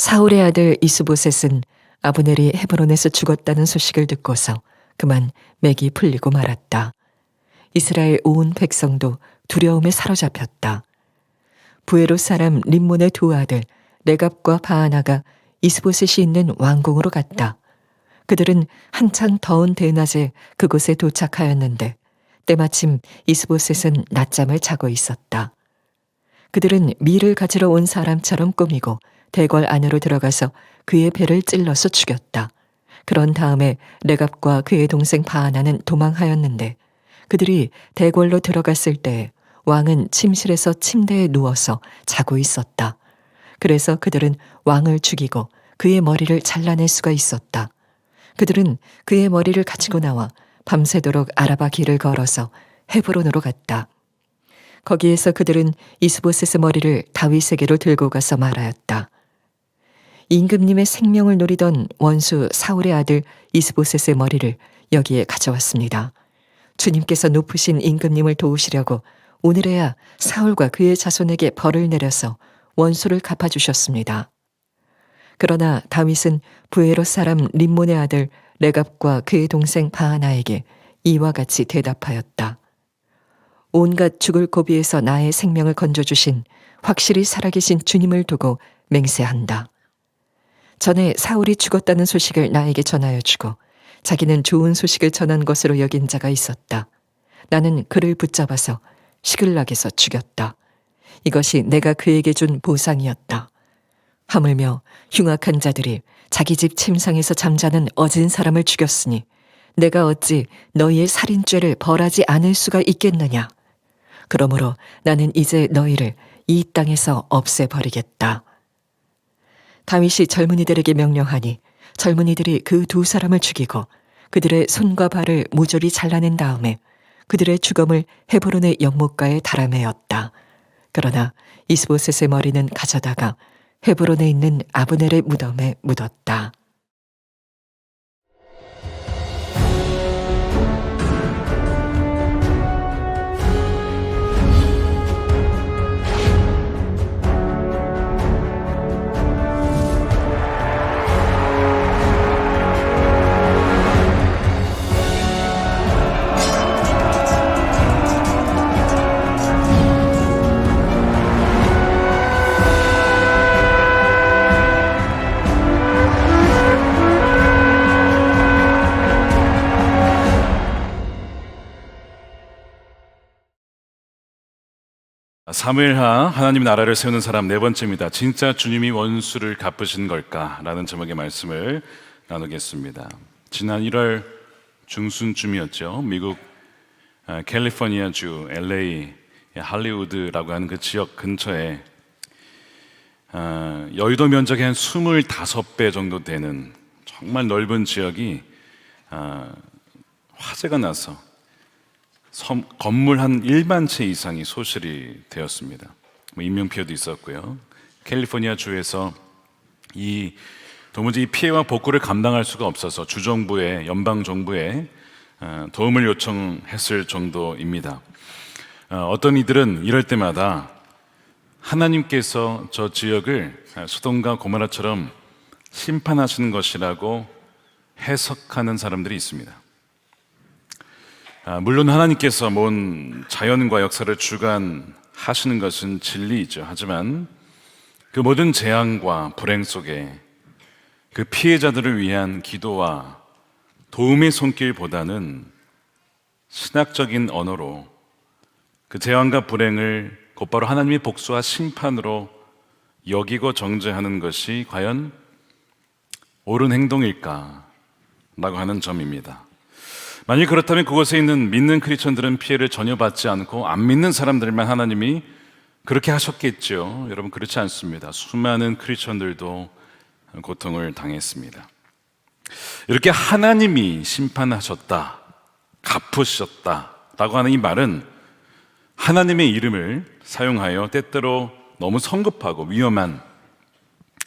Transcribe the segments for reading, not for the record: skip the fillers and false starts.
사울의 아들 이스보셋은 아브넬이 헤브론에서 죽었다는 소식을 듣고서 그만 맥이 풀리고 말았다. 이스라엘 온 백성도 두려움에 사로잡혔다. 부에롯 사람 림몬의 두 아들 레갑과 바하나가 이스보셋이 있는 왕궁으로 갔다. 그들은 한창 더운 대낮에 그곳에 도착하였는데 때마침 이스보셋은 낮잠을 자고 있었다. 그들은 밀을 가지러 온 사람처럼 꾸미고 대궐 안으로 들어가서 그의 배를 찔러서 죽였다. 그런 다음에 레갑과 그의 동생 바하나는 도망하였는데 그들이 대궐로 들어갔을 때 왕은 침실에서 침대에 누워서 자고 있었다. 그래서 그들은 왕을 죽이고 그의 머리를 잘라낼 수가 있었다. 그들은 그의 머리를 가지고 나와 밤새도록 아라바 길을 걸어서 헤브론으로 갔다. 거기에서 그들은 이스보셋의 머리를 다윗에게로 들고 가서 말하였다. 임금님의 생명을 노리던 원수 사울의 아들 이스보셋의 머리를 여기에 가져왔습니다. 주님께서 높으신 임금님을 도우시려고 오늘에야 사울과 그의 자손에게 벌을 내려서 원수를 갚아주셨습니다. 그러나 다윗은 부에롯 사람 림몬의 아들 레갑과 그의 동생 바하나에게 이와 같이 대답하였다. 온갖 죽을 고비에서 나의 생명을 건져주신 확실히 살아계신 주님을 두고 맹세한다. 전에 사울이 죽었다는 소식을 나에게 전하여 주고 자기는 좋은 소식을 전한 것으로 여긴 자가 있었다. 나는 그를 붙잡아서 시글락에서 죽였다. 이것이 내가 그에게 준 보상이었다. 하물며 흉악한 자들이 자기 집 침상에서 잠자는 어진 사람을 죽였으니 내가 어찌 너희의 살인죄를 벌하지 않을 수가 있겠느냐. 그러므로 나는 이제 너희를 이 땅에서 없애버리겠다. 다윗이 젊은이들에게 명령하니 젊은이들이 그 두 사람을 죽이고 그들의 손과 발을 모조리 잘라낸 다음에 그들의 주검을 헤브론의 연못가에 달아매었다. 그러나 이스보셋의 머리는 가져다가 헤브론에 있는 아브넬의 무덤에 묻었다. 사무엘하 하나님 나라를 세우는 사람 네 번째입니다. 진짜 주님이 원수를 갚으신 걸까라는 제목의 말씀을 나누겠습니다. 지난 1월 중순쯤이었죠. 미국 캘리포니아주 LA 할리우드라고 하는 그 지역 근처에 여의도 면적의 한 25배 정도 되는 정말 넓은 지역이 화재가 나서 건물 한 1만 채 이상이 소실이 되었습니다. 인명피해도 있었고요. 캘리포니아 주에서 도무지 이 피해와 복구를 감당할 수가 없어서 주정부에 연방정부에 도움을 요청했을 정도입니다. 어떤 이들은 이럴 때마다 하나님께서 저 지역을 소돔과 고모라처럼 심판하시는 것이라고 해석하는 사람들이 있습니다. 물론 하나님께서 모든 자연과 역사를 주관하시는 것은 진리이죠. 하지만 그 모든 재앙과 불행 속에 그 피해자들을 위한 기도와 도움의 손길보다는 신학적인 언어로 그 재앙과 불행을 곧바로 하나님의 복수와 심판으로 여기고 정죄하는 것이 과연 옳은 행동일까? 라고 하는 점입니다. 만약 그렇다면 그곳에 있는 믿는 크리스천들은 피해를 전혀 받지 않고 안 믿는 사람들만 하나님이 그렇게 하셨겠죠. 여러분 그렇지 않습니다. 수많은 크리스천들도 고통을 당했습니다. 이렇게 하나님이 심판하셨다, 갚으셨다 라고 하는 이 말은 하나님의 이름을 사용하여 때때로 너무 성급하고 위험한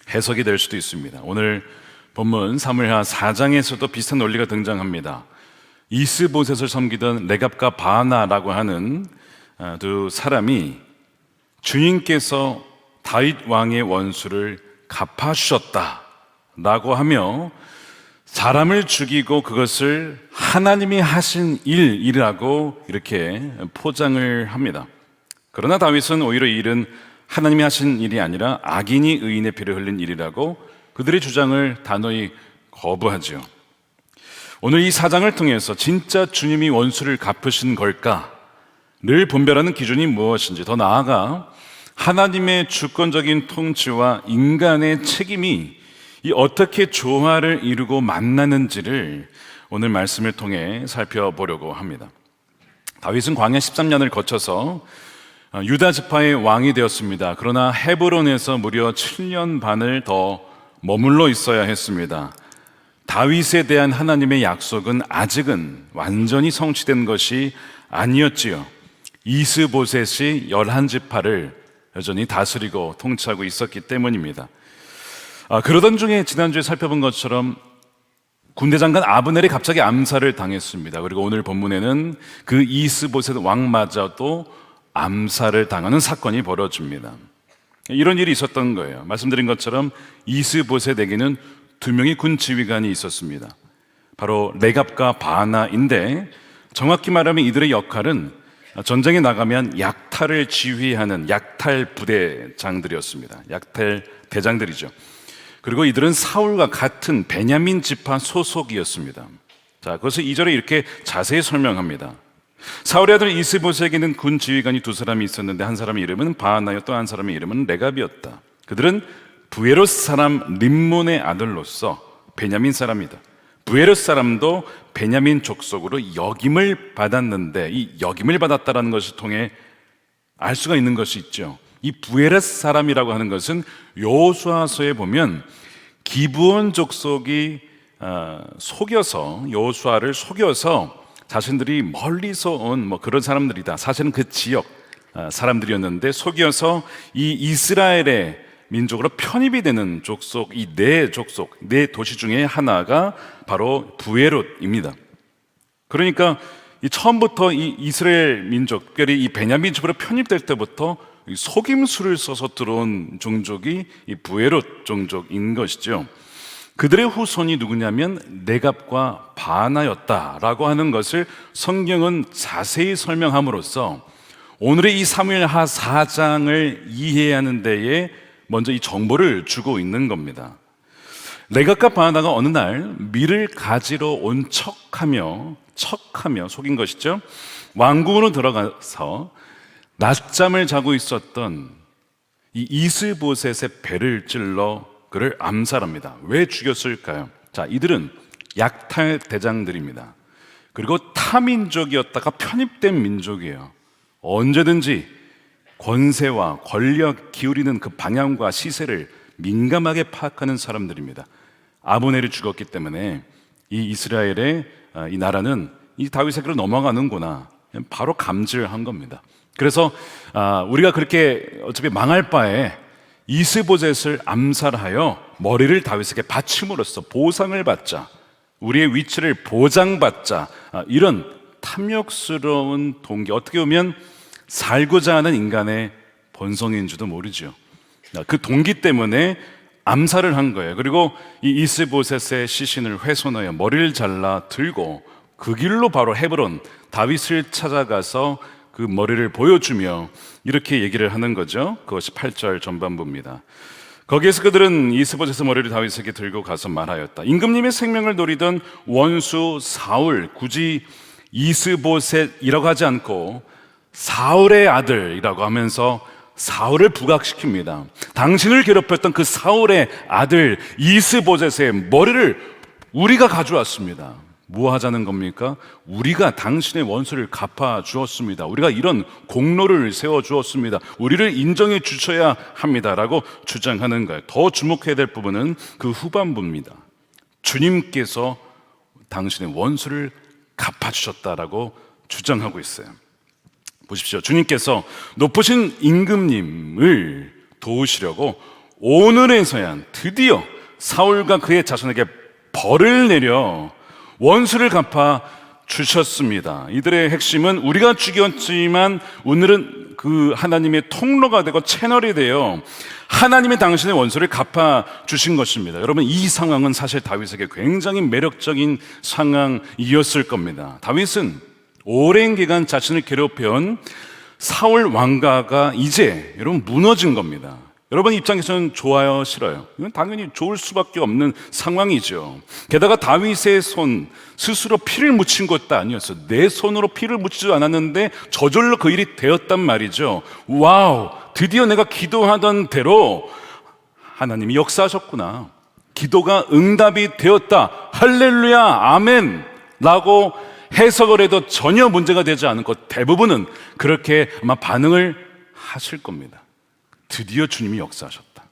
해석이 될 수도 있습니다. 오늘 본문 사무엘하 4장에서도 비슷한 논리가 등장합니다. 이스보셋을 섬기던 레갑과 바하나라고 하는 두 사람이 주님께서 다윗 왕의 원수를 갚아주셨다라고 하며 사람을 죽이고 그것을 하나님이 하신 일이라고 이렇게 포장을 합니다. 그러나 다윗은 오히려 이 일은 하나님이 하신 일이 아니라 악인이 의인의 피를 흘린 일이라고 그들의 주장을 단호히 거부하지요. 오늘 이 사장을 통해서 진짜 주님이 원수를 갚으신 걸까를 분별하는 기준이 무엇인지, 더 나아가 하나님의 주권적인 통치와 인간의 책임이 이 어떻게 조화를 이루고 만나는지를 오늘 말씀을 통해 살펴보려고 합니다. 다윗은 광야 13년을 거쳐서 유다 지파의 왕이 되었습니다. 그러나 헤브론에서 무려 7년 반을 더 머물러 있어야 했습니다. 다윗에 대한 하나님의 약속은 아직은 완전히 성취된 것이 아니었지요. 이스보셋이 11지파를 여전히 다스리고 통치하고 있었기 때문입니다. 그러던 중에 지난주에 살펴본 것처럼 군대 장관 아브넬이 갑자기 암살을 당했습니다. 그리고 오늘 본문에는 그 이스보셋 왕마저도 암살을 당하는 사건이 벌어집니다. 이런 일이 있었던 거예요. 말씀드린 것처럼 이스보셋에게는 2명의 군 지휘관이 있었습니다. 바로 레갑과 바나인데, 정확히 말하면 이들의 역할은 전쟁에 나가면 약탈을 지휘하는 약탈 부대장들이었습니다. 약탈 대장들이죠. 그리고 이들은 사울과 같은 베냐민 지파 소속이었습니다. 자, 그것을 2절에 이렇게 자세히 설명합니다. 사울의 아들 이스보셋에게는 군 지휘관이 2사람이 있었는데 한 사람의 이름은 바나요, 또 한 사람의 이름은 레갑이었다. 그들은 부에롯 사람 림몬의 아들로서 베냐민 사람이다. 부에롯 사람도 베냐민 족속으로 역임을 받았는데, 이 역임을 받았다는 것을 통해 알 수가 있는 것이 있죠. 이 부에롯 사람이라고 하는 것은 여호수아서에 보면 기브온 족속이 여호수아를 속여서 자신들이 멀리서 온 그런 사람들이다. 사실은 그 지역 사람들이었는데 속여서 이 이스라엘의 민족으로 편입이 되는 족속, 이 네 도시 중에 하나가 바로 부에롯입니다. 그러니까 처음부터 이 이스라엘 민족, 특별히 이 베냐민 집으로 편입될 때부터 속임수를 써서 들어온 종족이 이 부에롯 종족인 것이죠. 그들의 후손이 누구냐면 레갑과 바나였다라고 하는 것을 성경은 자세히 설명함으로써 오늘의 이 사무엘하 4장을 이해하는 데에 먼저 이 정보를 주고 있는 겁니다. 레갑과 바나가 어느 날 밀을 가지러 온 척하며 속인 것이죠. 왕궁으로 들어가서 낮잠을 자고 있었던 이 이스보셋의 배를 찔러 그를 암살합니다. 왜 죽였을까요? 자, 이들은 약탈 대장들입니다. 그리고 타민족이었다가 편입된 민족이에요. 언제든지 권세와 권력 기울이는 그 방향과 시세를 민감하게 파악하는 사람들입니다. 아브넬이 죽었기 때문에 이 이스라엘의 이 나라는 이 다윗에게로 넘어가는구나, 바로 감지한 겁니다. 그래서 우리가 그렇게 어차피 망할 바에 이스보셋을 암살하여 머리를 다윗에게 바침으로써 보상을 받자, 우리의 위치를 보장받자, 이런 탐욕스러운 동기, 어떻게 보면 살고자 하는 인간의 본성인지도 모르죠. 그 동기 때문에 암살을 한 거예요. 그리고 이 이스보셋의 시신을 훼손하여 머리를 잘라 들고 그 길로 바로 헤브론 다윗을 찾아가서 그 머리를 보여주며 이렇게 얘기를 하는 거죠. 그것이 8절 전반부입니다. 거기에서 그들은 이스보셋의 머리를 다윗에게 들고 가서 말하였다. 임금님의 생명을 노리던 원수 사울, 굳이 이스보셋이라고 하지 않고 사울의 아들이라고 하면서 사울을 부각시킵니다. 당신을 괴롭혔던 그 사울의 아들 이스보셋의 머리를 우리가 가져왔습니다. 뭐 하자는 겁니까? 우리가 당신의 원수를 갚아 주었습니다. 우리가 이런 공로를 세워 주었습니다. 우리를 인정해 주셔야 합니다라고 주장하는 거예요. 더 주목해야 될 부분은 그 후반부입니다. 주님께서 당신의 원수를 갚아 주셨다라고 주장하고 있어요. 보십시오. 주님께서 높으신 임금님을 도우시려고 오늘에서야 드디어 사울과 그의 자손에게 벌을 내려 원수를 갚아 주셨습니다. 이들의 핵심은 우리가 죽였지만 오늘은 그 하나님의 통로가 되고 채널이 되어 하나님이 당신의 원수를 갚아 주신 것입니다. 여러분, 이 상황은 사실 다윗에게 굉장히 매력적인 상황이었을 겁니다. 다윗은 오랜 기간 자신을 괴롭혀온 사울 왕가가 이제 여러분 무너진 겁니다. 여러분 입장에서는 좋아요, 싫어요? 이건 당연히 좋을 수밖에 없는 상황이죠. 게다가 다윗의 손 스스로 피를 묻힌 것도 아니었어요. 내 손으로 피를 묻히지 않았는데 저절로 그 일이 되었단 말이죠. 와우, 드디어 내가 기도하던 대로 하나님이 역사하셨구나. 기도가 응답이 되었다. 할렐루야, 아멘 라고 해석을 해도 전혀 문제가 되지 않은 것, 대부분은 그렇게 아마 반응을 하실 겁니다. 드디어 주님이 역사하셨다.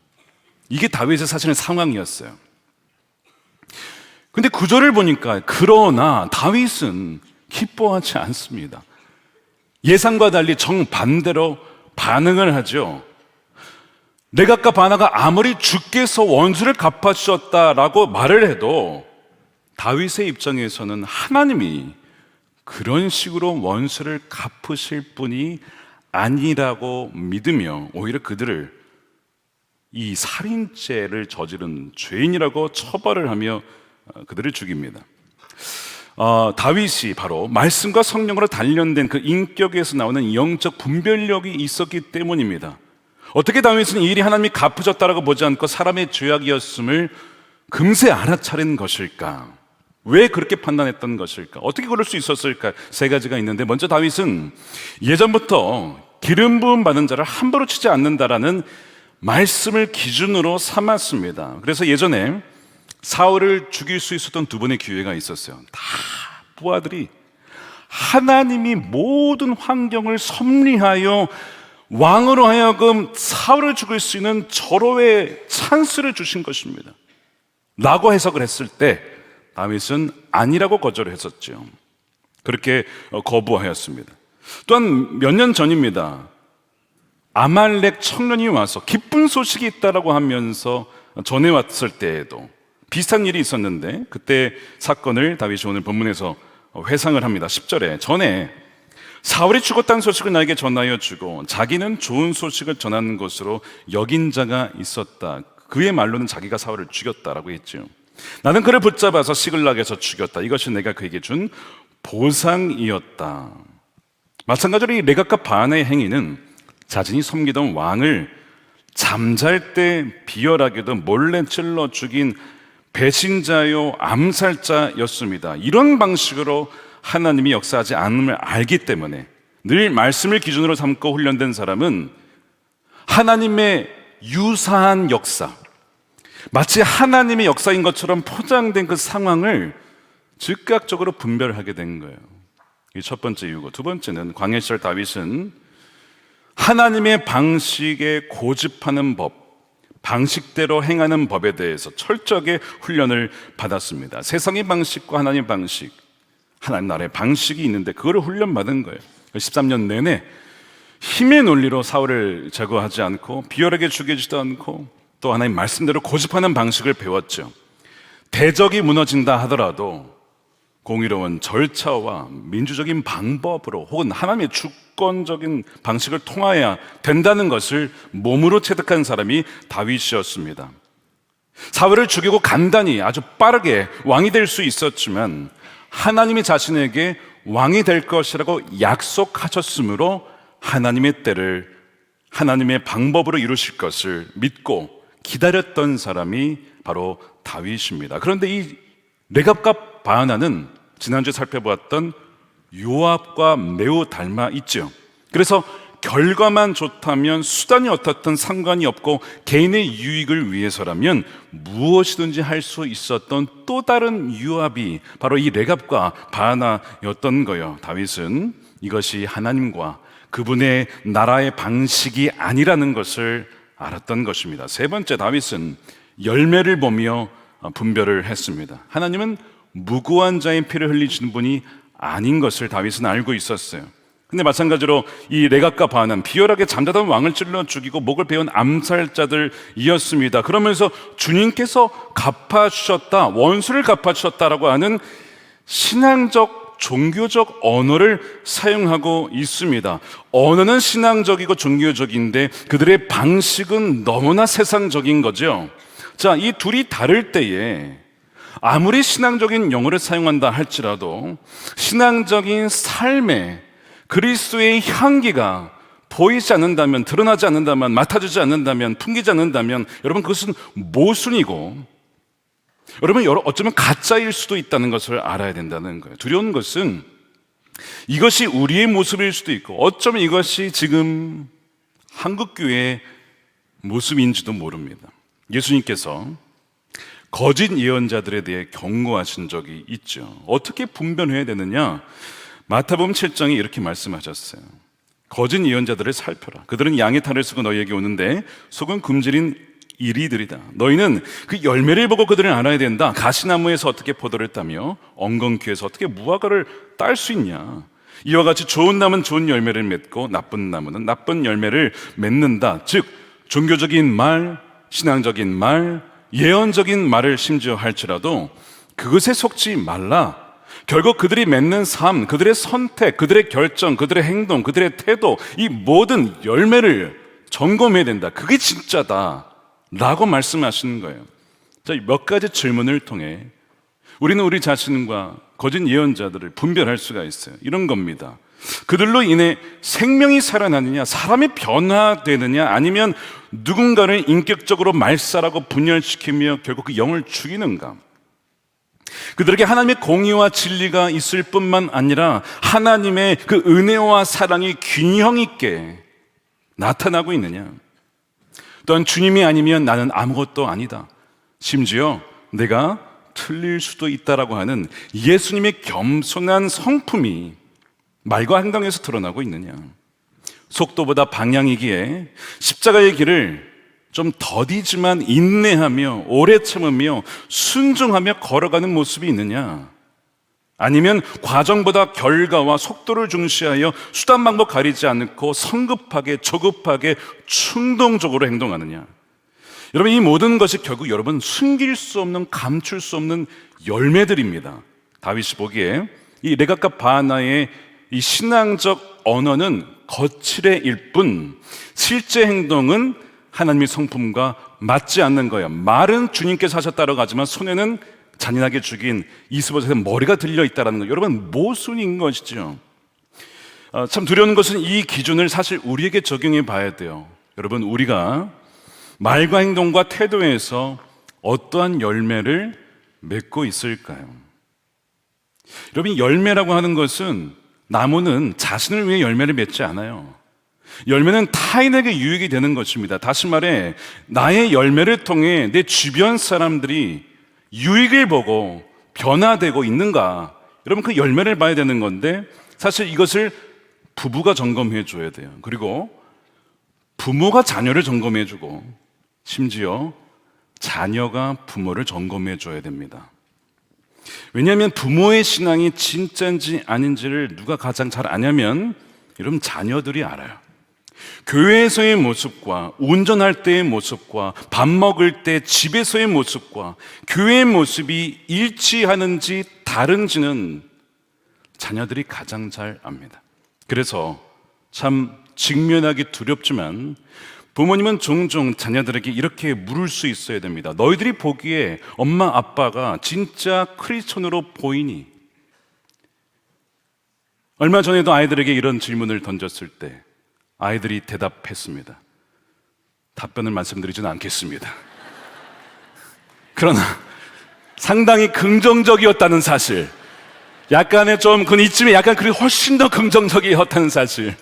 이게 다윗의 사실은 상황이었어요. 근데 구절을 보니까 그러나 다윗은 기뻐하지 않습니다. 예상과 달리 정반대로 반응을 하죠. 레갑과 바나가 아무리 주께서 원수를 갚아주셨다라고 말을 해도 다윗의 입장에서는 하나님이 그런 식으로 원수를 갚으실 분이 아니라고 믿으며 오히려 그들을 이 살인죄를 저지른 죄인이라고 처벌을 하며 그들을 죽입니다. 다윗이 바로 말씀과 성령으로 단련된 그 인격에서 나오는 영적 분별력이 있었기 때문입니다. 어떻게 다윗은 이 일이 하나님이 갚으셨다라고 보지 않고 사람의 죄악이었음을 금세 알아차린 것일까? 왜 그렇게 판단했던 것일까? 어떻게 그럴 수 있었을까? 세 가지가 있는데, 먼저 다윗은 예전부터 기름 부음 받은 자를 함부로 치지 않는다라는 말씀을 기준으로 삼았습니다. 그래서 예전에 사울을 죽일 수 있었던 두 번의 기회가 있었어요. 다 부하들이 하나님이 모든 환경을 섭리하여 왕으로 하여금 사울을 죽일 수 있는 절호의 찬스를 주신 것입니다 라고 해석을 했을 때 다윗은 아니라고 거절을 했었죠. 그렇게 거부하였습니다. 또한 몇 년 전입니다. 아말렉 청년이 와서 기쁜 소식이 있다라고 하면서 전해왔을 때에도 비슷한 일이 있었는데, 그때 사건을 다윗이 오늘 본문에서 회상을 합니다. 10절에 전에 사울이 죽었다는 소식을 나에게 전하여 주고 자기는 좋은 소식을 전하는 것으로 여긴 자가 있었다. 그의 말로는 자기가 사울을 죽였다라고 했죠. 나는 그를 붙잡아서 시글락에서 죽였다. 이것이 내가 그에게 준 보상이었다. 마찬가지로 이 레갑과 바나의 행위는 자신이 섬기던 왕을 잠잘 때 비열하게도 몰래 찔러 죽인 배신자요 암살자였습니다. 이런 방식으로 하나님이 역사하지 않음을 알기 때문에 늘 말씀을 기준으로 삼고 훈련된 사람은 하나님의 유사한 역사, 마치 하나님의 역사인 것처럼 포장된 그 상황을 즉각적으로 분별하게 된 거예요. 이 첫 번째 이유고, 두 번째는 광야 시절 다윗은 하나님의 방식에 고집하는 법, 방식대로 행하는 법에 대해서 철저하게 훈련을 받았습니다. 세상의 방식과 하나님의 방식, 하나님 나라의 방식이 있는데 그거를 훈련받은 거예요. 13년 내내 힘의 논리로 사울을 제거하지 않고 비열하게 죽이지도 않고 또 하나님 말씀대로 고집하는 방식을 배웠죠. 대적이 무너진다 하더라도 공의로운 절차와 민주적인 방법으로 혹은 하나님의 주권적인 방식을 통하여야 된다는 것을 몸으로 체득한 사람이 다윗이었습니다. 사울을 죽이고 간단히 아주 빠르게 왕이 될 수 있었지만 하나님이 자신에게 왕이 될 것이라고 약속하셨으므로 하나님의 때를 하나님의 방법으로 이루실 것을 믿고 기다렸던 사람이 바로 다윗입니다. 그런데 이 레갑과 바나는 지난주에 살펴보았던 요압과 매우 닮아 있죠. 그래서 결과만 좋다면 수단이 어떻든 상관이 없고 개인의 유익을 위해서라면 무엇이든지 할 수 있었던 또 다른 요압이 바로 이 레갑과 바나였던 거예요. 다윗은 이것이 하나님과 그분의 나라의 방식이 아니라는 것을 알았던 것입니다. 세 번째, 다윗은 열매를 보며 분별을 했습니다. 하나님은 무고한 자의 피를 흘리시는 분이 아닌 것을 다윗은 알고 있었어요. 근데 마찬가지로 이 레갑과 바나는 비열하게 잠자던 왕을 찔러 죽이고 목을 베은 암살자들이었습니다. 그러면서 주님께서 갚아주셨다, 원수를 갚아주셨다라고 하는 신앙적 종교적 언어를 사용하고 있습니다. 언어는 신앙적이고 종교적인데 그들의 방식은 너무나 세상적인 거죠. 자, 이 둘이 다를 때에 아무리 신앙적인 용어를 사용한다 할지라도 신앙적인 삶에 그리스도의 향기가 보이지 않는다면, 드러나지 않는다면, 맡아주지 않는다면, 풍기지 않는다면 여러분 그것은 모순이고 여러분 어쩌면 가짜일 수도 있다는 것을 알아야 된다는 거예요. 두려운 것은 이것이 우리의 모습일 수도 있고 어쩌면 이것이 지금 한국교회의 모습인지도 모릅니다. 예수님께서 거짓 예언자들에 대해 경고하신 적이 있죠. 어떻게 분별해야 되느냐? 마태복음 7장에 이렇게 말씀하셨어요. 거짓 예언자들을 살펴라. 그들은 양의 탈을 쓰고 너희에게 오는데 속은 굶주린 이리들이다. 너희는 그 열매를 보고 그들을 알아야 된다. 가시나무에서 어떻게 포도를 따며 엉겅퀴에서 어떻게 무화과를 딸 수 있냐? 이와 같이 좋은 나무는 좋은 열매를 맺고 나쁜 나무는 나쁜 열매를 맺는다. 즉 종교적인 말, 신앙적인 말, 예언적인 말을 심지어 할지라도 그것에 속지 말라. 결국 그들이 맺는 삶, 그들의 선택, 그들의 결정, 그들의 행동, 그들의 태도, 이 모든 열매를 점검해야 된다. 그게 진짜다 라고 말씀하시는 거예요. 자, 몇 가지 질문을 통해 우리는 우리 자신과 거짓 예언자들을 분별할 수가 있어요. 이런 겁니다. 그들로 인해 생명이 살아나느냐, 사람이 변화되느냐, 아니면 누군가를 인격적으로 말살하고 분열시키며 결국 그 영을 죽이는가. 그들에게 하나님의 공의와 진리가 있을 뿐만 아니라 하나님의 그 은혜와 사랑이 균형 있게 나타나고 있느냐. 또한 주님이 아니면 나는 아무것도 아니다. 심지어 내가 틀릴 수도 있다라고 하는 예수님의 겸손한 성품이 말과 행동에서 드러나고 있느냐. 속도보다 방향이기에 십자가의 길을 좀 더디지만 인내하며 오래 참으며 순종하며 걸어가는 모습이 있느냐. 아니면 과정보다 결과와 속도를 중시하여 수단 방법 가리지 않고 성급하게 조급하게 충동적으로 행동하느냐. 여러분 이 모든 것이 결국 여러분 숨길 수 없는 감출 수 없는 열매들입니다. 다윗이 보기에 이 레갑과 바나의 이 신앙적 언어는 거칠애일 뿐 실제 행동은 하나님의 성품과 맞지 않는 거예요. 말은 주님께서 하셨다고 하지만 손에는 잔인하게 죽인 이스보셋의 머리가 들려 있다는 거. 여러분 모순인 것이죠. 참 두려운 것은 이 기준을 사실 우리에게 적용해 봐야 돼요. 여러분 우리가 말과 행동과 태도에서 어떠한 열매를 맺고 있을까요? 여러분 열매라고 하는 것은 나무는 자신을 위해 열매를 맺지 않아요. 열매는 타인에게 유익이 되는 것입니다. 다시 말해 나의 열매를 통해 내 주변 사람들이 유익을 보고 변화되고 있는가, 여러분 그 열매를 봐야 되는 건데 사실 이것을 부부가 점검해 줘야 돼요. 그리고 부모가 자녀를 점검해 주고 심지어 자녀가 부모를 점검해 줘야 됩니다. 왜냐하면 부모의 신앙이 진짜인지 아닌지를 누가 가장 잘 아냐면 여러분 자녀들이 알아요. 교회에서의 모습과 운전할 때의 모습과 밥 먹을 때 집에서의 모습과 교회의 모습이 일치하는지 다른지는 자녀들이 가장 잘 압니다. 그래서 참 직면하기 두렵지만 부모님은 종종 자녀들에게 이렇게 물을 수 있어야 됩니다. 너희들이 보기에 엄마 아빠가 진짜 크리스천으로 보이니? 얼마 전에도 아이들에게 이런 질문을 던졌을 때 아이들이 대답했습니다. 답변을 말씀드리지는 않겠습니다. 그러나 상당히 긍정적이었다는 사실, 약간의 좀 이쯤에 약간 그리고 훨씬 더 긍정적이었다는 사실,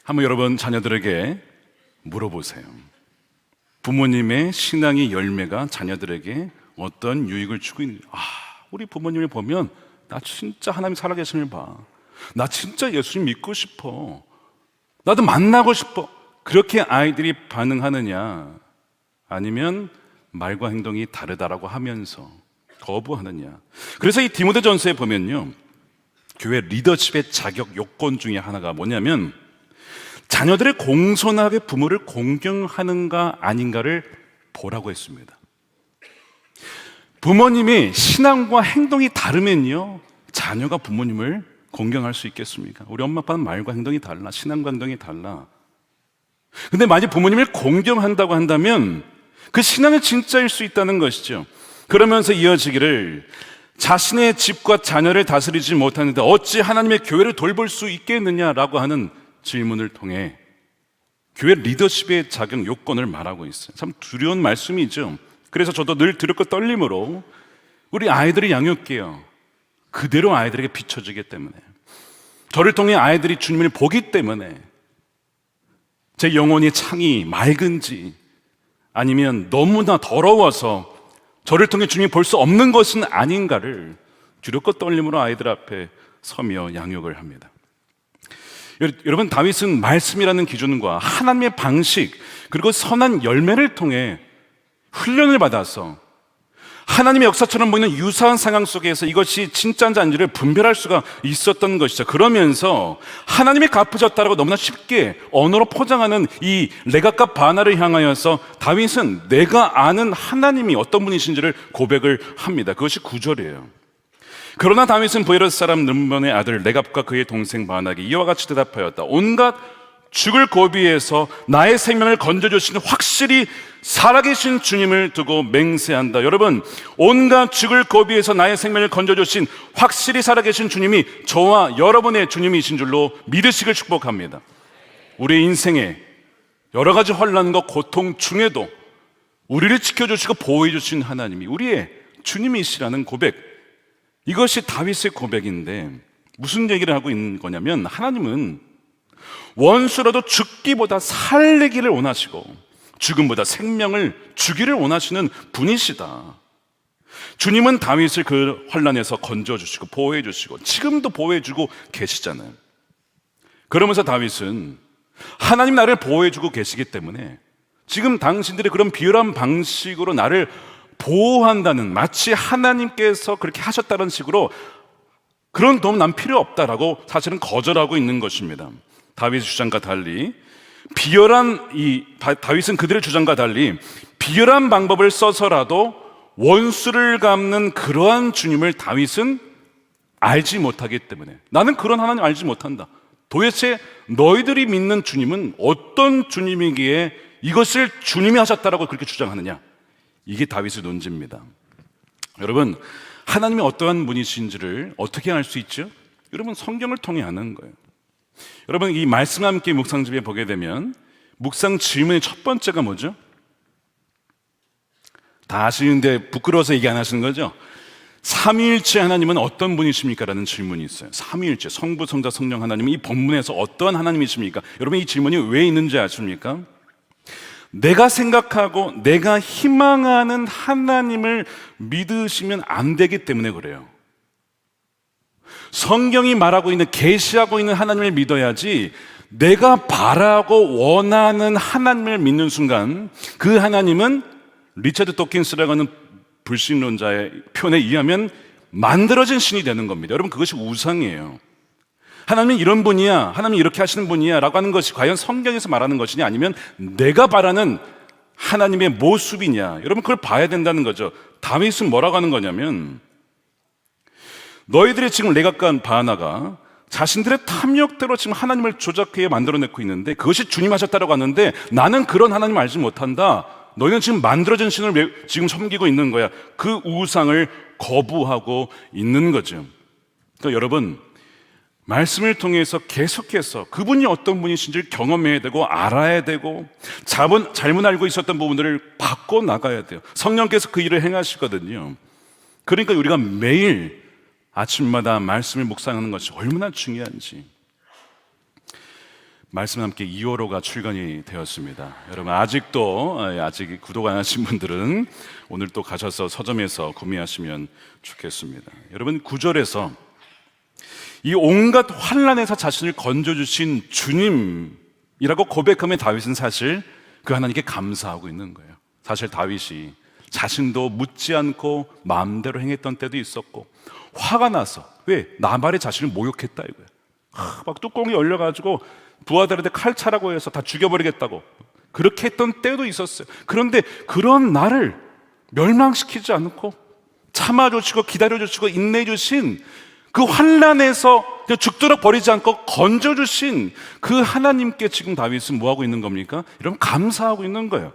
한번 여러분 자녀들에게 물어보세요. 부모님의 신앙의 열매가 자녀들에게 어떤 유익을 주고 있는지. 우리 부모님을 보면 나 진짜 하나님 살아계심을 봐. 나 진짜 예수님 믿고 싶어. 나도 만나고 싶어. 그렇게 아이들이 반응하느냐, 아니면 말과 행동이 다르다라고 하면서 거부하느냐. 그래서 이 디모데전서에 보면요, 교회 리더십의 자격 요건 중에 하나가 뭐냐면 자녀들의 공손하게 부모를 공경하는가 아닌가를 보라고 했습니다. 부모님이 신앙과 행동이 다르면요, 자녀가 부모님을 공경할 수 있겠습니까? 우리 엄마 아빠는 말과 행동이 달라, 신앙과 행동이 달라. 근데 만약 부모님을 공경한다고 한다면 그 신앙이 진짜일 수 있다는 것이죠. 그러면서 이어지기를, 자신의 집과 자녀를 다스리지 못하는데 어찌 하나님의 교회를 돌볼 수 있겠느냐라고 하는 질문을 통해 교회 리더십의 자격 요건을 말하고 있어요. 참 두려운 말씀이죠. 그래서 저도 늘 두렵고 떨림으로 우리 아이들을 양육해요. 그대로 아이들에게 비춰지기 때문에, 저를 통해 아이들이 주님을 보기 때문에 제 영혼의 창이 맑은지 아니면 너무나 더러워서 저를 통해 주님이 볼 수 없는 것은 아닌가를 두렵고 떨림으로 아이들 앞에 서며 양육을 합니다. 여러분, 다윗은 말씀이라는 기준과 하나님의 방식 그리고 선한 열매를 통해 훈련을 받아서 하나님의 역사처럼 보이는 유사한 상황 속에서 이것이 진짜인지 아닌지를 분별할 수가 있었던 것이죠. 그러면서 하나님이 갚으셨다라고 너무나 쉽게 언어로 포장하는 이 레갑과 바나를 향하여서 다윗은 내가 아는 하나님이 어떤 분이신지를 고백을 합니다. 그것이 9절이에요. 그러나 다윗은 브에롯 사람 르몬의 아들 레갑과 그의 동생 바나에게 이와 같이 대답하였다. 온갖 죽을 고비에서 나의 생명을 건져주신 확실히 살아계신 주님을 두고 맹세한다. 여러분, 온갖 죽을 고비에서 나의 생명을 건져주신 확실히 살아계신 주님이 저와 여러분의 주님이신 줄로 믿으시길 축복합니다. 우리 인생에 여러 가지 환난과 고통 중에도 우리를 지켜주시고 보호해주신 하나님이 우리의 주님이시라는 고백, 이것이 다윗의 고백인데 무슨 얘기를 하고 있는 거냐면, 하나님은 원수라도 죽기보다 살리기를 원하시고 죽음보다 생명을 주기를 원하시는 분이시다. 주님은 다윗을 그 환난에서 건져주시고 보호해주시고 지금도 보호해주고 계시잖아요. 그러면서 다윗은 하나님 나를 보호해주고 계시기 때문에 지금 당신들이 그런 비열한 방식으로 나를 보호한다는, 마치 하나님께서 그렇게 하셨다는 식으로 그런 도움 난 필요 없다라고 사실은 거절하고 있는 것입니다. 다윗의 주장과 달리 다윗은 그들의 주장과 달리 비열한 방법을 써서라도 원수를 갚는 그러한 주님을 다윗은 알지 못하기 때문에, 나는 그런 하나님 알지 못한다. 도대체 너희들이 믿는 주님은 어떤 주님이기에 이것을 주님이 하셨다라고 그렇게 주장하느냐? 이게 다윗의 논지입니다. 여러분, 하나님이 어떠한 분이신지를 어떻게 알 수 있죠? 여러분, 성경을 통해 아는 거예요. 여러분, 이 말씀과 함께 묵상집에 보게 되면 묵상 질문의 첫 번째가 뭐죠? 다 아시는데 부끄러워서 얘기 안 하시는 거죠? 삼위일체 하나님은 어떤 분이십니까? 라는 질문이 있어요. 삼위일체, 성부, 성자, 성령 하나님은 이 본문에서 어떠한 하나님이십니까? 여러분, 이 질문이 왜 있는지 아십니까? 내가 생각하고 내가 희망하는 하나님을 믿으시면 안 되기 때문에 그래요. 성경이 말하고 있는, 계시하고 있는 하나님을 믿어야지, 내가 바라고 원하는 하나님을 믿는 순간 그 하나님은 리처드 도킨스라고 하는 불신론자의 표현에 의하면 만들어진 신이 되는 겁니다. 여러분, 그것이 우상이에요. 하나님은 이런 분이야, 하나님은 이렇게 하시는 분이야 라고 하는 것이 과연 성경에서 말하는 것이냐, 아니면 내가 바라는 하나님의 모습이냐, 여러분 그걸 봐야 된다는 거죠. 다윗은 뭐라고 하는 거냐면, 너희들이 지금 레갑과 바나가 자신들의 탐욕대로 지금 하나님을 조작해 만들어내고 있는데 그것이 주님 하셨다라고 하는데 나는 그런 하나님 알지 못한다. 너희는 지금 만들어진 신을 지금 섬기고 있는 거야. 그 우상을 거부하고 있는 거죠. 그러니까 여러분, 말씀을 통해서 계속해서 그분이 어떤 분이신지를 경험해야 되고 알아야 되고 잘못 알고 있었던 부분들을 바꿔 나가야 돼요. 성령께서 그 일을 행하시거든요. 그러니까 우리가 매일 아침마다 말씀을 묵상하는 것이 얼마나 중요한지. 말씀 함께 2호로가 출간이 되었습니다. 여러분, 아직 구독 안 하신 분들은 오늘 또 가셔서 서점에서 구매하시면 좋겠습니다. 여러분, 9절에서 이 온갖 환난에서 자신을 건져주신 주님이라고 고백하면 다윗은 사실 그 하나님께 감사하고 있는 거예요. 사실 다윗이 자신도 묻지 않고 마음대로 행했던 때도 있었고, 화가 나서, 왜? 나발의 자신을 모욕했다 이거예요. 막 뚜껑이 열려가지고 부하들한테 칼차라고 해서 다 죽여버리겠다고 그렇게 했던 때도 있었어요. 그런데 그런 나를 멸망시키지 않고 참아주시고 기다려주시고 인내해주신 그 환난에서 죽도록 버리지 않고 건져주신 그 하나님께 지금 다윗은 뭐하고 있는 겁니까? 여러분, 감사하고 있는 거예요.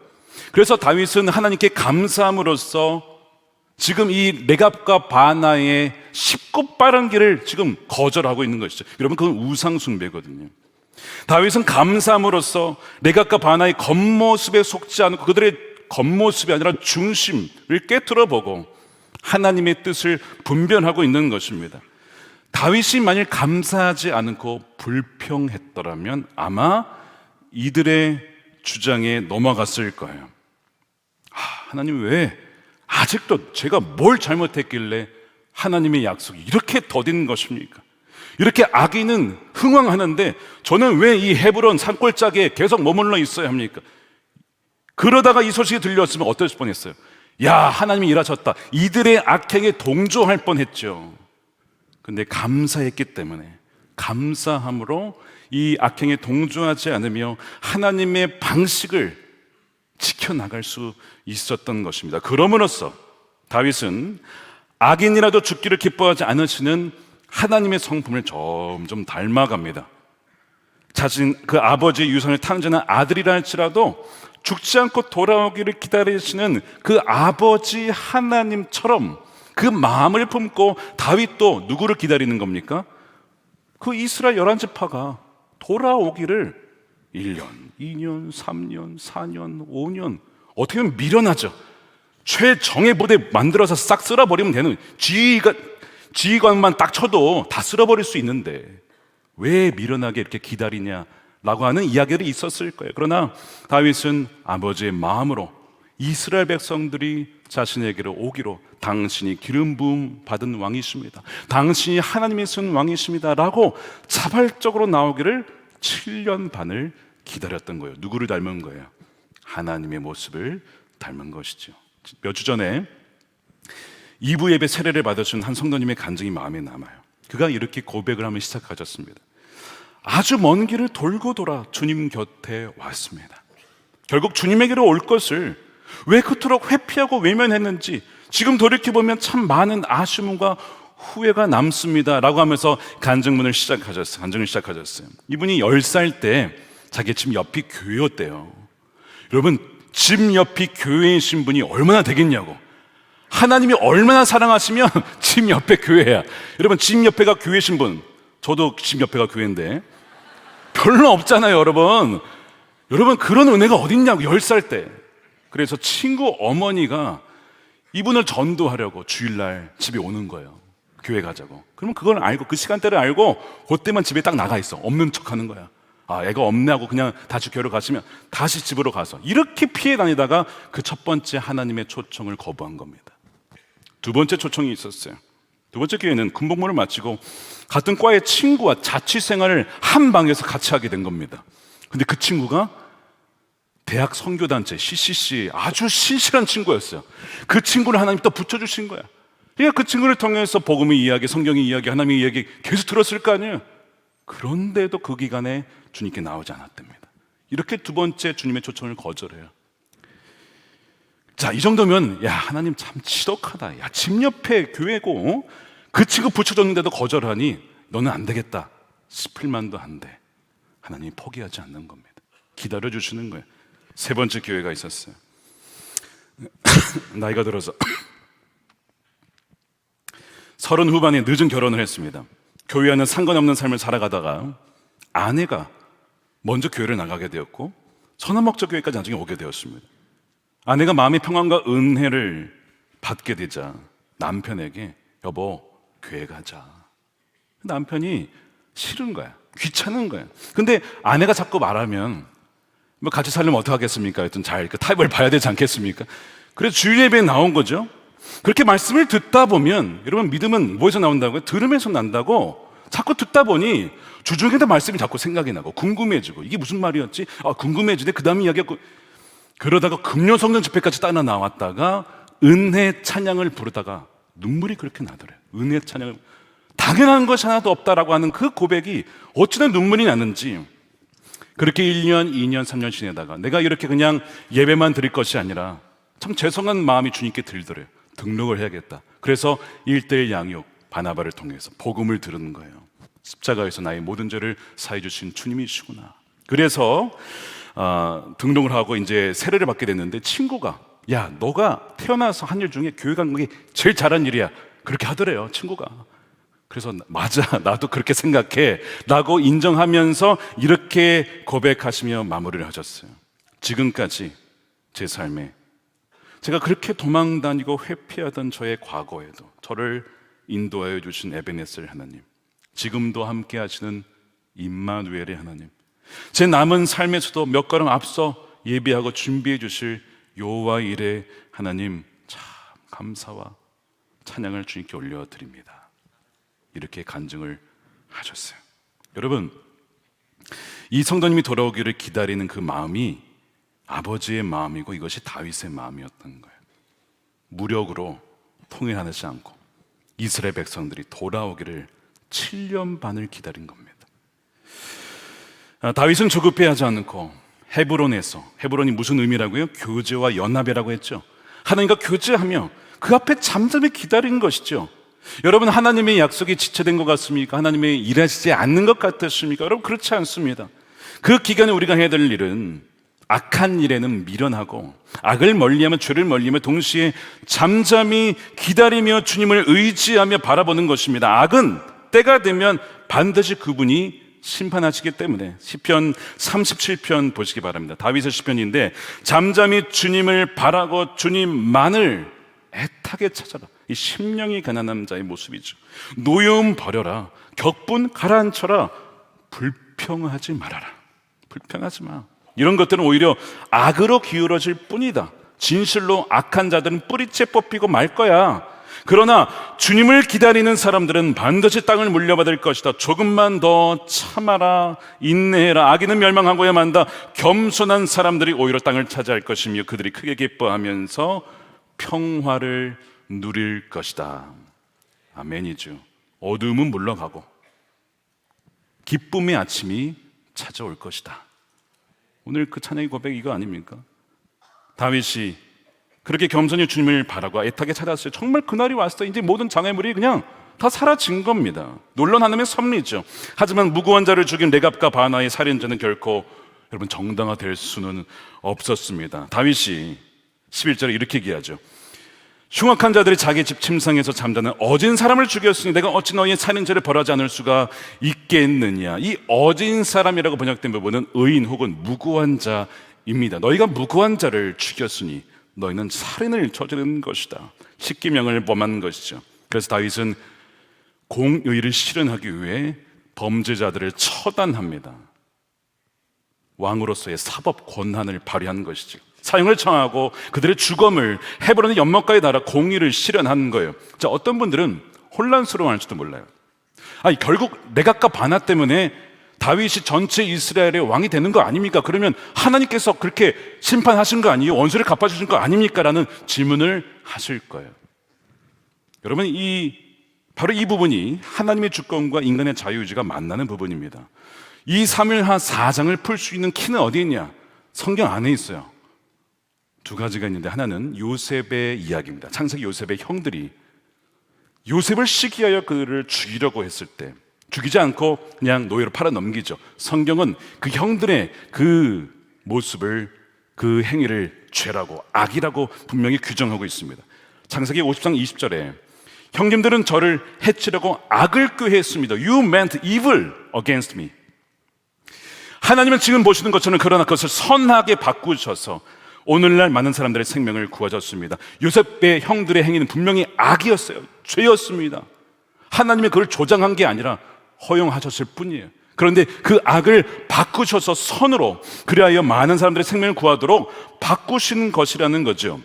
그래서 다윗은 하나님께 감사함으로써 지금 이 레갑과 바나의 쉽고 빠른 길을 지금 거절하고 있는 것이죠. 여러분, 그건 우상 숭배거든요. 다윗은 감사함으로써 레갑과 바나의 겉모습에 속지 않고 그들의 겉모습이 아니라 중심을 깨트려보고 하나님의 뜻을 분별하고 있는 것입니다. 다윗이 만일 감사하지 않고 불평했더라면 아마 이들의 주장에 넘어갔을 거예요. 하나님, 왜 아직도 제가 뭘 잘못했길래 하나님의 약속이 이렇게 더딘 것입니까? 이렇게 악인은 흥왕하는데 저는 왜 이 헤브론 산골짜기에 계속 머물러 있어야 합니까? 그러다가 이 소식이 들렸으면 어떨 뻔했어요? 야, 하나님이 일하셨다. 이들의 악행에 동조할 뻔했죠. 근데 감사했기 때문에, 감사함으로 이 악행에 동조하지 않으며 하나님의 방식을 지켜나갈 수 있었던 것입니다. 그럼으로써 다윗은 악인이라도 죽기를 기뻐하지 않으시는 하나님의 성품을 점점 닮아갑니다. 자신 그 아버지의 유산을 탕진한 아들이라 할지라도 죽지 않고 돌아오기를 기다리시는 그 아버지 하나님처럼 그 마음을 품고 다윗도 누구를 기다리는 겁니까? 그 이스라엘 11지파가 돌아오기를 1년, 2년, 3년, 4년, 5년 어떻게 보면 미련하죠. 최정예 부대 만들어서 싹 쓸어버리면 되는, 지휘관만 딱 쳐도 다 쓸어버릴 수 있는데 왜 미련하게 이렇게 기다리냐라고 하는 이야기들이 있었을 거예요. 그러나 다윗은 아버지의 마음으로 이스라엘 백성들이 자신에게로 오기로, 당신이 기름 부음 받은 왕이십니다, 당신이 하나님이 쓴 왕이십니다 라고 자발적으로 나오기를 7년 반을 기다렸던 거예요. 누구를 닮은 거예요? 하나님의 모습을 닮은 것이죠. 몇 주 전에 2부 예배 세례를 받으신 한 성도님의 간증이 마음에 남아요. 그가 이렇게 고백을 하며 시작하셨습니다. 아주 먼 길을 돌고 돌아 주님 곁에 왔습니다. 결국 주님에게로 올 것을 왜 그토록 회피하고 외면했는지 지금 돌이켜보면 참 많은 아쉬움과 후회가 남습니다 라고 하면서 간증을 시작하셨어요. 이분이 10살 때 자기 집 옆이 교회였대요. 여러분, 집 옆이 교회이신 분이 얼마나 되겠냐고. 하나님이 얼마나 사랑하시면 집 옆에 교회야. 여러분, 집 옆에가 교회신 분, 저도 집 옆에가 교회인데 별로 없잖아요. 여러분 그런 은혜가 어딨냐고. 10살 때. 그래서 친구 어머니가 이분을 전도하려고 주일날 집에 오는 거예요. 교회 가자고. 그러면 그걸 알고, 그 시간대를 알고 그때만 집에 딱 나가 있어. 없는 척 하는 거야. 애가 없네 하고 그냥 다시 교회로 가시면 다시 집으로 가서 이렇게 피해 다니다가 그 첫 번째 하나님의 초청을 거부한 겁니다. 두 번째 초청이 있었어요. 두 번째 기회는 군복무를 마치고 같은 과의 친구와 자취 생활을 한 방에서 같이 하게 된 겁니다. 근데 그 친구가 대학 선교단체 CCC 아주 신실한 친구였어요. 그 친구를 하나님 또 붙여주신 거야. 그러니까 그 친구를 통해서 복음의 이야기, 성경의 이야기, 하나님의 이야기 계속 들었을 거 아니에요. 그런데도 그 기간에 주님께 나오지 않았답니다. 이렇게 두 번째 주님의 초청을 거절해요. 자, 이 정도면 하나님 참 지독하다. 집 옆에 교회고 그 친구 붙여줬는데도 거절하니 너는 안 되겠다 싶을 만도 한데 하나님이 포기하지 않는 겁니다. 기다려주시는 거예요. 세 번째 기회가 있었어요. 나이가 들어서 30 후반에 늦은 결혼을 했습니다. 교회와는 상관없는 삶을 살아가다가 아내가 먼저 교회를 나가게 되었고 선한 목적 교회까지 나중에 오게 되었습니다. 아내가 마음의 평안과 은혜를 받게 되자 남편에게 여보 교회 가자. 남편이 싫은 거야. 귀찮은 거야. 근데 아내가 자꾸 말하면 뭐 같이 살려면 어떻게 하겠습니까? 하여튼 잘 그 타입을 봐야 되지 않겠습니까? 그래서 주일 예배에 나온 거죠. 그렇게 말씀을 듣다 보면 여러분 믿음은 뭐에서 나온다고요? 들음에서 난다고. 자꾸 듣다 보니 주중에도 말씀이 자꾸 생각이 나고 궁금해지고 이게 무슨 말이었지? 궁금해지네. 그 다음 이야기가 그러다가 금요 성전 집회까지 따라 나왔다가 은혜 찬양을 부르다가 눈물이 그렇게 나더래요. 은혜 찬양을 당연한 것이 하나도 없다라고 하는 그 고백이 어찌나 눈물이 나는지 그렇게 1년, 2년, 3년 지내다가 내가 이렇게 그냥 예배만 드릴 것이 아니라 참 죄송한 마음이 주님께 들더래요. 등록을 해야겠다. 그래서 1:1 양육, 바나바를 통해서 복음을 들은 거예요. 십자가에서 나의 모든 죄를 사해 주신 주님이시구나. 그래서 등록을 하고 이제 세례를 받게 됐는데 친구가 야, 너가 태어나서 한 일 중에 교회 간 게 제일 잘한 일이야. 그렇게 하더래요, 친구가. 그래서 맞아, 나도 그렇게 생각해 라고 인정하면서 이렇게 고백하시며 마무리를 하셨어요. 지금까지 제 삶에 제가 그렇게 도망다니고 회피하던 저의 과거에도 저를 인도하여 주신 에베네셀 하나님, 지금도 함께 하시는 임마누엘의 하나님, 제 남은 삶에서도 몇 걸음 앞서 예비하고 준비해 주실 여호와 일의 하나님, 참 감사와 찬양을 주님께 올려드립니다. 이렇게 간증을 하셨어요. 여러분, 이 성도님이 돌아오기를 기다리는 그 마음이 아버지의 마음이고 이것이 다윗의 마음이었던 거예요. 무력으로 통일하지 않고 이스라엘 백성들이 돌아오기를 7년 반을 기다린 겁니다. 다윗은 조급해하지 않고 헤브론에서, 헤브론이 무슨 의미라고요? 교제와 연합이라고 했죠. 하나님과 교제하며 그 앞에 잠잠히 기다린 것이죠. 여러분, 하나님의 약속이 지체된 것 같습니까? 하나님의 일하시지 않는 것 같으십니까? 여러분, 그렇지 않습니다. 그 기간에 우리가 해야 될 일은 악한 일에는 미련하고 악을 멀리하며 죄를 멀리하며 동시에 잠잠히 기다리며 주님을 의지하며 바라보는 것입니다. 악은 때가 되면 반드시 그분이 심판하시기 때문에 시편 37편 보시기 바랍니다. 다윗의 시편인데 잠잠히 주님을 바라고 주님만을 애타게 찾아라. 이 심령이 가난한 자의 모습이죠. 노여움 버려라. 격분 가라앉혀라. 불평하지 말아라. 불평하지 마. 이런 것들은 오히려 악으로 기울어질 뿐이다. 진실로 악한 자들은 뿌리째 뽑히고 말 거야. 그러나 주님을 기다리는 사람들은 반드시 땅을 물려받을 것이다. 조금만 더 참아라. 인내해라. 악인은 멸망하고야 만다. 겸손한 사람들이 오히려 땅을 차지할 것이며 그들이 크게 기뻐하면서 평화를 누릴 것이다. 아멘이죠. 어두움은 물러가고 기쁨의 아침이 찾아올 것이다. 오늘 그 찬양의 고백 이거 아닙니까? 다윗이 그렇게 겸손히 주님을 바라고 애타게 찾았어요. 정말 그날이 왔어요. 이제 모든 장애물이 그냥 다 사라진 겁니다. 놀란 하나님의 섭리죠. 하지만 무고한 자를 죽인 레갑과 바나의 살인자는 결코 여러분 정당화될 수는 없었습니다. 다윗이 11절에 이렇게 얘기하죠. 흉악한 자들이 자기 집 침상에서 잠자는 어진 사람을 죽였으니 내가 어찌 너희의 살인죄를 벌하지 않을 수가 있겠느냐. 이 어진 사람이라고 번역된 부분은 의인 혹은 무고한 자입니다. 너희가 무고한 자를 죽였으니 너희는 살인을 저지른 것이다. 십계명을 범한 것이죠. 그래서 다윗은 공의를 실현하기 위해 범죄자들을 처단합니다. 왕으로서의 사법 권한을 발휘한 것이죠. 사형을 청하고 그들의 주검을 헤브론의 연못가에 달아 공의를 실현한 거예요. 자, 어떤 분들은 혼란스러워할지도 몰라요. 아니, 결국 레갑과 바나 때문에 다윗이 전체 이스라엘의 왕이 되는 거 아닙니까? 그러면 하나님께서 그렇게 심판하신 거 아니에요? 원수를 갚아주신 거 아닙니까? 라는 질문을 하실 거예요. 여러분, 바로 이 부분이 하나님의 주권과 인간의 자유의지가 만나는 부분입니다. 이 사무엘하 4장을 풀 수 있는 키는 어디 있냐? 성경 안에 있어요. 두 가지가 있는데 하나는 요셉의 이야기입니다. 창세기 요셉의 형들이 요셉을 시기하여 그를 죽이려고 했을 때 죽이지 않고 그냥 노예로 팔아 넘기죠. 성경은 그 형들의 그 모습을, 그 행위를 죄라고, 악이라고 분명히 규정하고 있습니다. 창세기 50장 20절에 형님들은 저를 해치려고 악을 꾀했습니다. You meant evil against me. 하나님은 지금 보시는 것처럼 그러나 그것을 선하게 바꾸셔서 오늘날 많은 사람들의 생명을 구하셨습니다. 요셉의 형들의 행위는 분명히 악이었어요. 죄였습니다. 하나님이 그걸 조장한 게 아니라 허용하셨을 뿐이에요. 그런데 그 악을 바꾸셔서 선으로, 그리하여 많은 사람들의 생명을 구하도록 바꾸신 것이라는 거죠.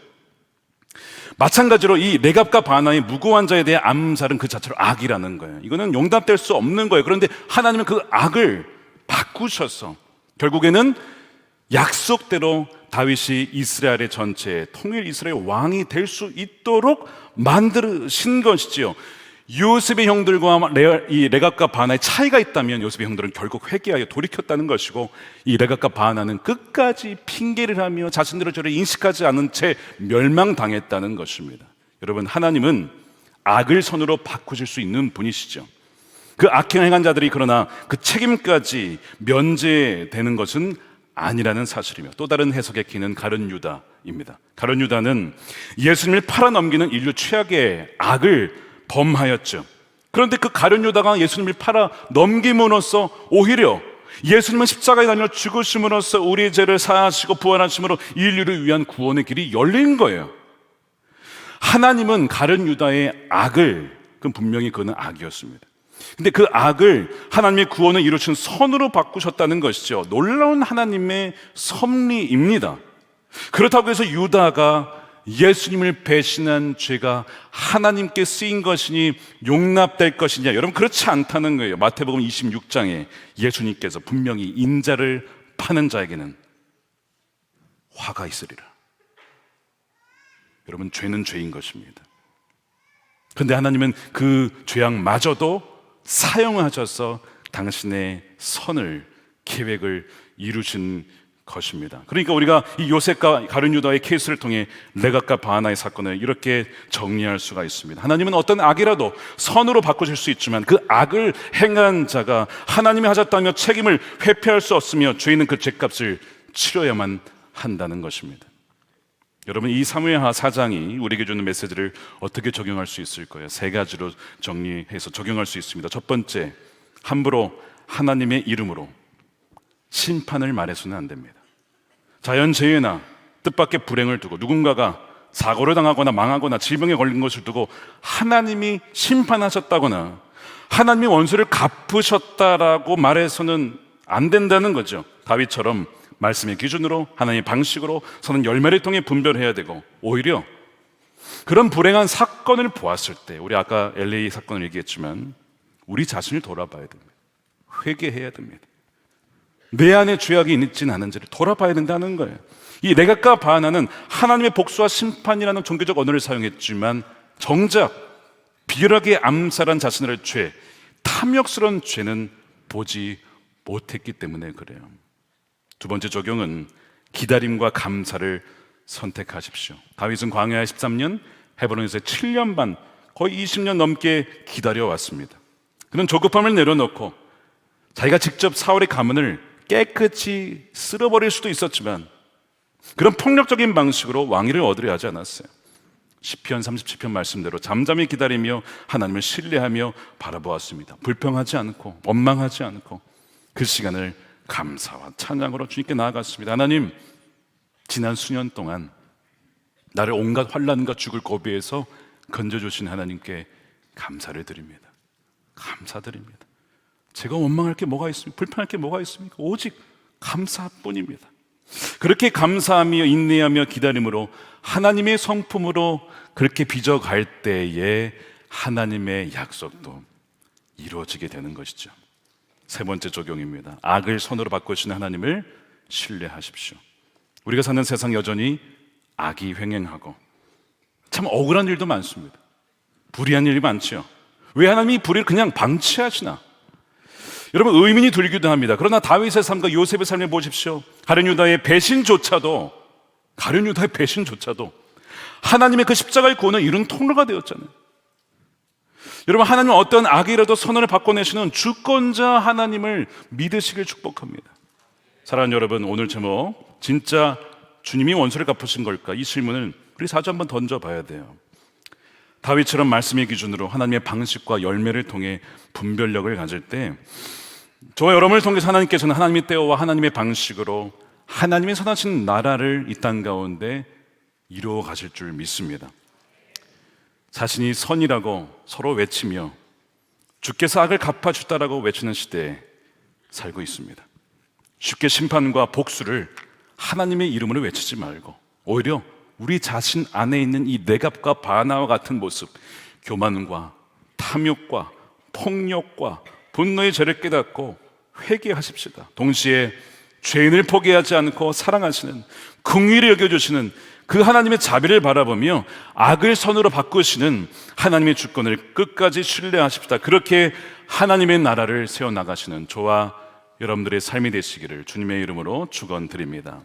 마찬가지로 이 레갑과 바나의 무고한 자에 대해 암살은 그 자체로 악이라는 거예요. 이거는 용납될 수 없는 거예요. 그런데 하나님은 그 악을 바꾸셔서 결국에는 약속대로 다윗이 이스라엘의 전체 통일 이스라엘 왕이 될 수 있도록 만드신 것이지요. 요셉의 형들과 이 레갑과 바나의 차이가 있다면 요셉의 형들은 결국 회개하여 돌이켰다는 것이고 이 레갑과 바나는 끝까지 핑계를 하며 자신들의 죄를 인식하지 않은 채 멸망당했다는 것입니다. 여러분, 하나님은 악을 선으로 바꾸실 수 있는 분이시죠. 그 악행 행한 자들이 그러나 그 책임까지 면제되는 것은 아니라는 사실이며, 또 다른 해석의 키는 가룟 유다입니다. 가룟 유다는 예수님을 팔아넘기는 인류 최악의 악을 범하였죠. 그런데 그 가룟 유다가 예수님을 팔아넘김으로써 오히려 예수님은 십자가에 달려 죽으심으로써 우리의 죄를 사하시고 부활하심으로 인류를 위한 구원의 길이 열린 거예요. 하나님은 가룟 유다의 악을, 그건 분명히 그는 악이었습니다. 근데 그 악을 하나님의 구원을 이루신 선으로 바꾸셨다는 것이죠. 놀라운 하나님의 섭리입니다. 그렇다고 해서 유다가 예수님을 배신한 죄가 하나님께 쓰인 것이니 용납될 것이냐? 여러분, 그렇지 않다는 거예요. 마태복음 26장에 예수님께서 분명히 인자를 파는 자에게는 화가 있으리라. 여러분, 죄는 죄인 것입니다. 그런데 하나님은 그 죄악마저도 사용하셔서 당신의 선을, 계획을 이루신 것입니다. 그러니까 우리가 이 요셉과 가룟 유다의 케이스를 통해 레갑과 바하나의 사건을 이렇게 정리할 수가 있습니다. 하나님은 어떤 악이라도 선으로 바꾸실 수 있지만 그 악을 행한 자가 하나님이 하셨다며 책임을 회피할 수 없으며 죄인은 그 죄값을 치러야만 한다는 것입니다. 여러분, 이 사무엘하 4장이 우리에게 주는 메시지를 어떻게 적용할 수 있을까요? 세 가지로 정리해서 적용할 수 있습니다. 첫 번째, 함부로 하나님의 이름으로 심판을 말해서는 안 됩니다. 자연재해나 뜻밖의 불행을 두고 누군가가 사고를 당하거나 망하거나 질병에 걸린 것을 두고 하나님이 심판하셨다거나 하나님이 원수를 갚으셨다라고 말해서는 안 된다는 거죠. 다윗처럼 말씀의 기준으로, 하나님의 방식으로 서는 열매를 통해 분별해야 되고, 오히려 그런 불행한 사건을 보았을 때, 우리 아까 LA 사건을 얘기했지만 우리 자신을 돌아봐야 됩니다. 회개해야 됩니다. 내 안에 죄악이 있지는 않은지를 돌아봐야 된다는 거예요. 이 레갑과 바하나는 하나님의 복수와 심판이라는 종교적 언어를 사용했지만 정작 비열하게 암살한 자신의 죄, 탐욕스러운 죄는 보지 못했기 때문에 그래요. 두 번째 적용은 기다림과 감사를 선택하십시오. 다윗은 광야에 13년, 헤브론에서 7년 반, 거의 20년 넘게 기다려왔습니다. 그는 조급함을 내려놓고 자기가 직접 사울의 가문을 깨끗이 쓸어버릴 수도 있었지만 그런 폭력적인 방식으로 왕위를 얻으려 하지 않았어요. 시편 37편 말씀대로 잠잠히 기다리며 하나님을 신뢰하며 바라보았습니다. 불평하지 않고 원망하지 않고 그 시간을 감사와 찬양으로 주님께 나아갔습니다. 하나님, 지난 수년 동안 나를 온갖 환난과 죽을 고비에서 건져주신 하나님께 감사를 드립니다. 감사드립니다. 제가 원망할 게 뭐가 있습니까? 불편할 게 뭐가 있습니까? 오직 감사뿐입니다. 그렇게 감사하며 인내하며 기다림으로 하나님의 성품으로 그렇게 빚어갈 때에 하나님의 약속도 이루어지게 되는 것이죠. 세 번째 적용입니다. 악을 선으로 바꾸시는 하나님을 신뢰하십시오. 우리가 사는 세상 여전히 악이 횡행하고 참 억울한 일도 많습니다. 불의한 일이 많지요. 왜 하나님이 불의를 그냥 방치하시나? 여러분, 의문이 들기도 합니다. 그러나 다윗의 삶과 요셉의 삶을 보십시오. 가룟 유다의 배신조차도 하나님의 그 십자가의 구원을 이룬 통로가 되었잖아요. 여러분, 하나님은 어떤 악이라도 선언을 바꿔내시는 주권자 하나님을 믿으시길 축복합니다. 사랑하는 여러분, 오늘 제목, 진짜 주님이 원수를 갚으신 걸까? 이 질문을 우리 사주 한번 던져봐야 돼요. 다윗처럼 말씀의 기준으로 하나님의 방식과 열매를 통해 분별력을 가질 때 저와 여러분을 통해서 하나님께서는 하나님의 때와 하나님의 방식으로 하나님의 선하신 나라를 이 땅 가운데 이루어 가실 줄 믿습니다. 자신이 선이라고 서로 외치며 주께서 악을 갚아주다라고 외치는 시대에 살고 있습니다. 쉽게 심판과 복수를 하나님의 이름으로 외치지 말고 오히려 우리 자신 안에 있는 이 레갑과 바하나와 같은 모습, 교만과 탐욕과 폭력과 분노의 죄를 깨닫고 회개하십시다. 동시에 죄인을 포기하지 않고 사랑하시는, 긍휼히 여겨주시는 그 하나님의 자비를 바라보며 악을 선으로 바꾸시는 하나님의 주권을 끝까지 신뢰하십시다. 그렇게 하나님의 나라를 세워나가시는 저와 여러분들의 삶이 되시기를 주님의 이름으로 축원드립니다.